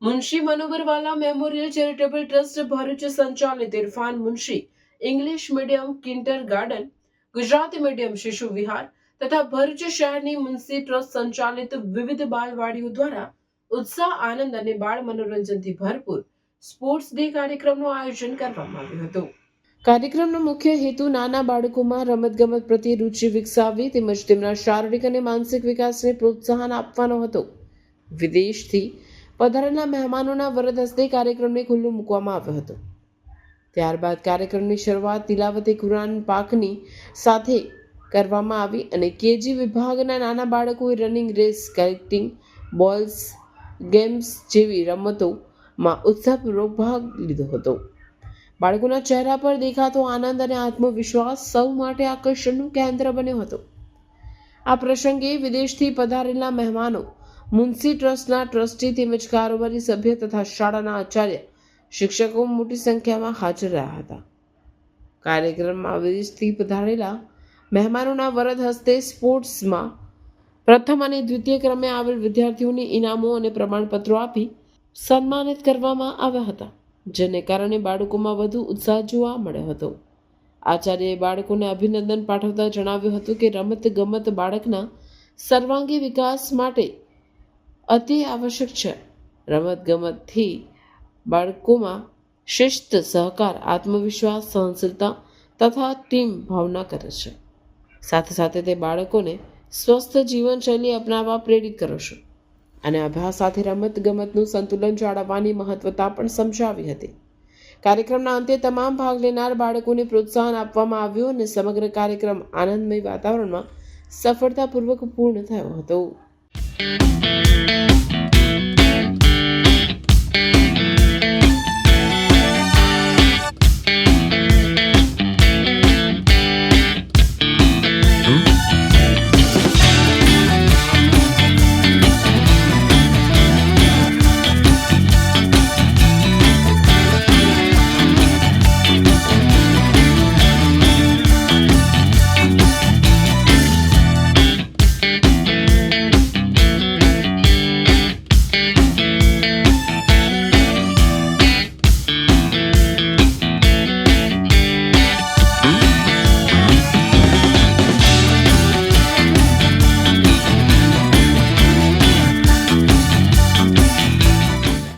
Munshi Manoharwala memorial charitable trust Bharuch સંચાલિત Irfan Munshi English medium kindergarten, Gujarati medium શિશુ વિહાર તથા ભરૂચ શહેરની મુનશી ટ્રસ્ટ સંચાલિત વિવિધ બાલવાડીઓ દ્વારા ઉત્સાહ, આનંદ અને બાળ મનોરંજનથી ભરપૂર સ્પોર્ટ્સ ડે કાર્યક્રમનું આયોજન કરવામાં આવ્યું હતું. કાર્યક્રમનો મુખ્ય હેતુ નાના બાળકોમાં રમતગમત પ્રત્યે રુચિ વિકસાવવી તેમજ તેમના શારીરિક અને માનસિક વિકાસને પ્રોત્સાહન આપવાનો હતો. વિદેશથી પધારેલા મહેમાનોના વરદ હસ્તે કાર્યક્રમને ખુલ્લો મૂકવામાં આવ્યો હતો. ત્યારબાદ કાર્યક્રમની શરૂઆત તિલાવતે કુરાન પાકની સાથે કરવામાં આવી અને કેજી વિભાગના નાના બાળકોએ running race, collecting balls, games જેવી રમતોમાં ઉત્સાહપૂર્વક ભાગ લીધો હતો. બાળકોના ચહેરા પર દેખાતો આનંદ અને આત્મવિશ્વાસ સૌ માટે આકર્ષણનું કેન્દ્ર બન્યો હતો. આ પ્રસંગે વિદેશથી પધારેલા મહેમાનો, મુનશી ટ્રસ્ટના ટ્રસ્ટી તેમજ કારોબારી સભ્ય તથા શાળાના આચાર્ય, શિક્ષકો મોટી સંખ્યામાં હાજર રહ્યા હતા. કાર્યક્રમમાં વિદેશથી પધારેલા મહેમાનોના વરદ હસ્તે સ્પોર્ટ્સમાં પ્રથમ અને દ્વિતીય ક્રમે આવેલ વિદ્યાર્થીઓને ઇનામો અને પ્રમાણપત્રો આપી સન્માનિત કરવામાં આવ્યા હતા, જેને કારણે બાળકોમાં વધુ ઉત્સાહ જોવા મળ્યો હતો. આચાર્યએ બાળકોને અભિનંદન પાઠવતા જણાવ્યું હતું કે રમત ગમત બાળકના સર્વાંગી વિકાસ માટે અતિ આવશ્યક છે. રમત ગમતથી બાળકોમાં શિસ્ત, સહકાર, આત્મવિશ્વાસ, સહનશીલતા તથા ટીમ ભાવના કરે છે. સાથે સાથે તે બાળકોને સ્વસ્થ જીવનશૈલી અપનાવવા પ્રેરિત કરે છે અને અભ્યાસ સાથે રમત ગમતનું સંતુલન જાળવવાની મહત્વતા પણ સમજાવી હતી. કાર્યક્રમના અંતે તમામ ભાગ લેનાર બાળકોને પ્રોત્સાહન આપવામાં આવ્યું અને સમગ્ર કાર્યક્રમ આનંદમય વાતાવરણમાં સફળતાપૂર્વક પૂર્ણ થયો હતો.